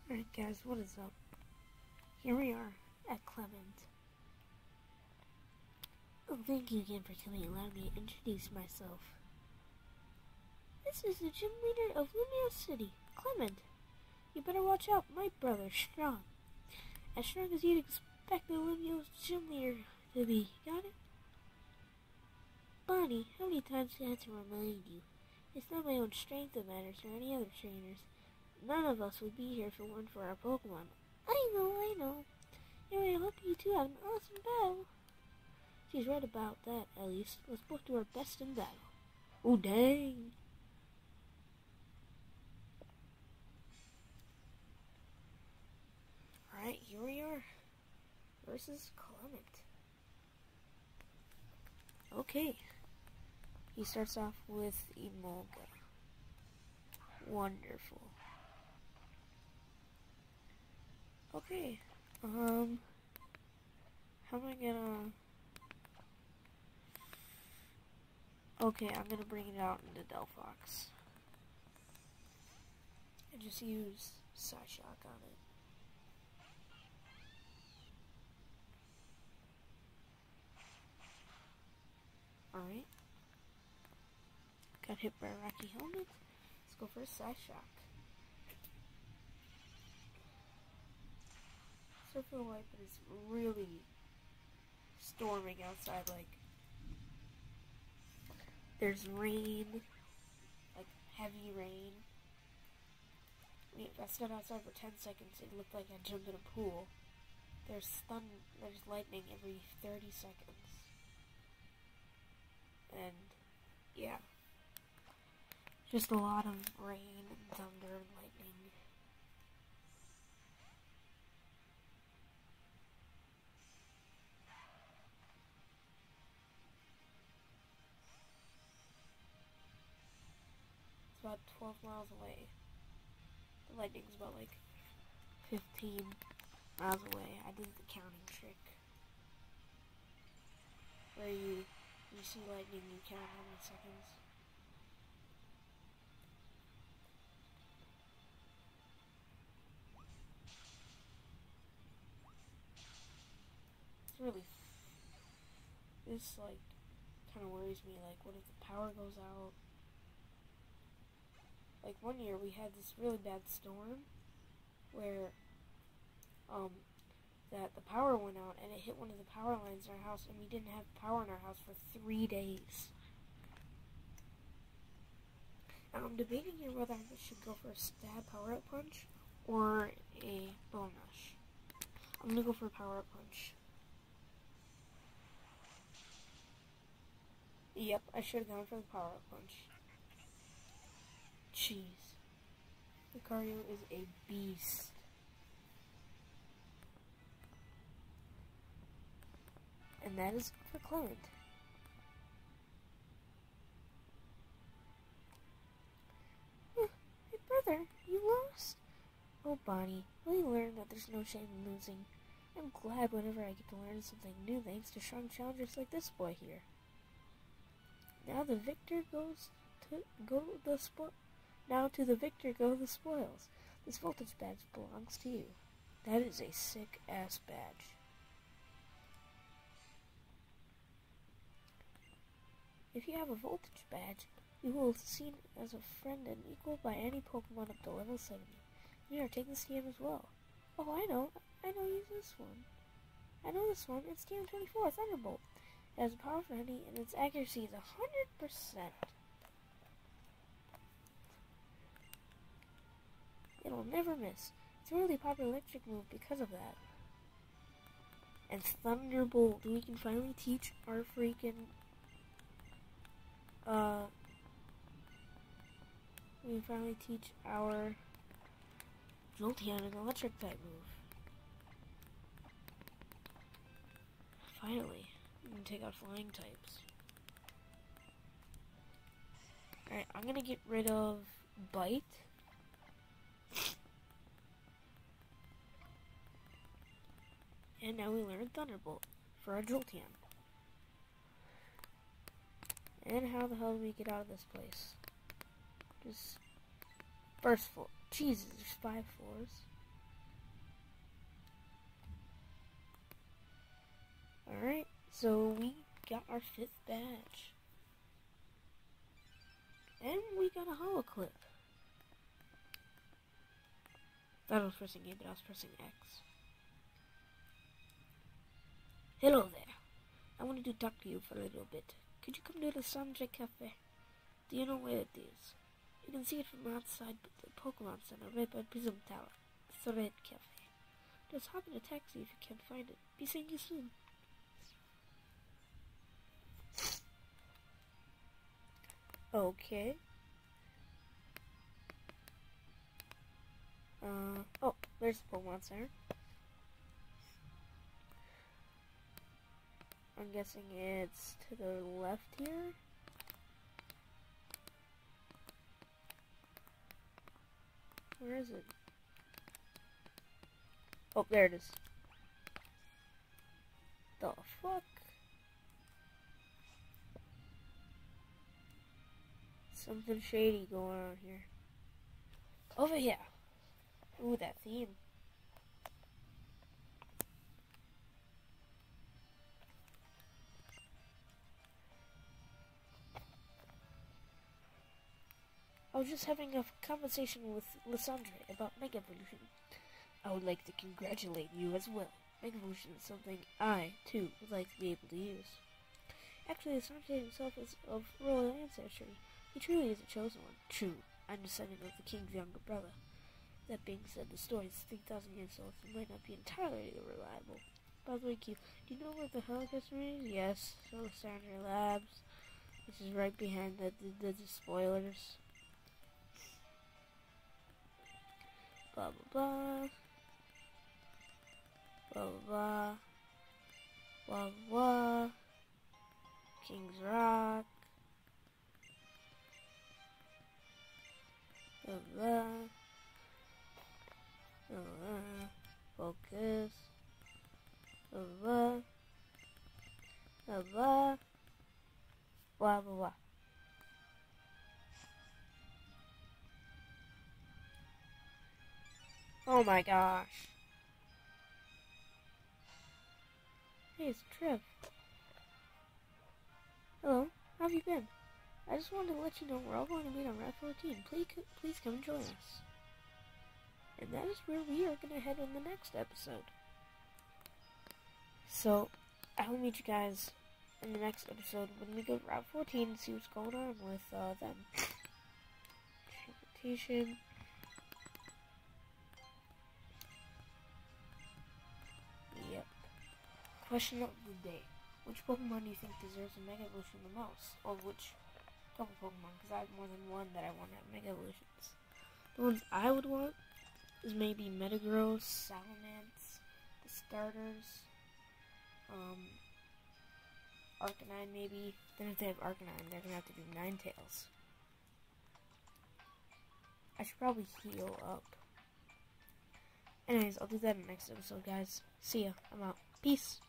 Alright guys, what is up? Here we are at Clement. Oh, thank you again for coming and allowing me to introduce myself. This is the gym leader of Lumio City, Clement. You better watch out, my brother's strong. As strong as you'd expect the Lumio's gym leader to be, got it? Bonnie, how many times do I have to remind you? It's not my own strength that matters or any other trainers. None of us would be here if it weren't for our Pokemon. I know. Anyway, I hope you two have an awesome battle. She's right about that, at least. Let's both do our best in battle. Oh, dang. Alright, here we are. Versus Clement. Okay. He starts off with Emolga. Wonderful. Okay, how am I gonna... Okay, I'm gonna bring it out into Delphox. And just use Psyshock on it. Alright. Got hit by a Rocky Helmet. Let's go for a Psyshock. So I feel like it's really storming outside, like there's rain, like heavy rain. I mean, if I stood outside for 10 seconds, it looked like I jumped in a pool. There's lightning every 30 seconds. And, yeah. Just a lot of rain and thunder and lightning. It's about 12 miles away. The lightning's about like 15 miles away. I did the counting trick. Where you see lightning, you count how many seconds. It's really... This, like, kind of worries me. Like, what if the power goes out? Like, one year we had this really bad storm where, that the power went out and it hit one of the power lines in our house and we didn't have power in our house for 3 days. Now, I'm debating here whether I should go for a stab power-up punch or a bone rush. I'm gonna go for a power-up punch. Yep, I should have gone for the power-up punch. Jeez. Lucario is a beast. And that is for Clement. Hey brother, you lost? Oh Bonnie, we learned that there's no shame in losing. I'm glad whenever I get to learn something new thanks to strong challengers like this boy here. Now the victor Now to the victor go the spoils. This voltage badge belongs to you. That is a sick-ass badge. If you have a voltage badge, you will be seen as a friend and equal by any Pokemon up to level 70. You are taking this TM as well. Oh, I know use this one. I know this one. It's TM24 Thunderbolt. It has a power for Honey, and its accuracy is 100%. It'll never miss. It's a really popular electric move because of that. And Thunderbolt, we can finally teach our freaking, we can finally teach our Jolteon an electric type move. Finally, we can take out flying types. Alright, I'm gonna get rid of Bite. And now we learn Thunderbolt for our Jolteon. And how the hell do we get out of this place? Just first floor. Jesus, there's 5 floors. Alright, so we got our 5th badge. And we got a holo clip. Thought I was pressing A, but I was pressing X. Hello there. I wanted to talk to you for a little bit. Could you come to the Sanjay Cafe? Do you know where it is? You can see it from outside the Pokemon Center right by Prism Tower. It's the Red Cafe. Just hop in a taxi if you can't find it. Be seeing you soon. Okay. Oh, there's the Pokemon Center. I'm guessing it's to the left here. Where is it? Oh, there it is. The fuck? Something shady going on here. Over here. Ooh, that theme. I was just having a conversation with Lysandre about Mega Evolution. I would like to congratulate you as well. Mega Evolution is something I, too, would like to be able to use. Actually, Lysandre himself is of royal ancestry. He truly is a chosen one. True, I'm descendant of the king's younger brother. That being said, the story is 3,000 years old, so it might not be entirely reliable. By the way, Q, do you know where the Helicustomer is? Yes, so Lysandre Labs, which is right behind the spoilers. Blah, blah, blah. Blah, blah, blah. Blah, blah. King's Rock. Blah, blah. Blah, blah. Focus. Blah, blah. Blah, blah. Blah, blah, blah. Oh my gosh. Hey, it's Trev. Hello, how have you been? I just wanted to let you know we're all going to meet on Route 14. Please come and join us. And that is where we are going to head in the next episode. So, I will meet you guys in the next episode when we go to Route 14 and see what's going on with them. Transportation. Yep. Question of the day. Which Pokemon do you think deserves a Mega Evolution the most? Or which couple Pokemon? Because I have more than one that I want to have Mega Evolutions. The ones I would want is maybe Metagross, Salamence, the starters, Arcanine maybe. Then if they have Arcanine, they're going to have to do Ninetales. I should probably heal up. Anyways, I'll do that in the next episode, guys. See ya. I'm out. Peace.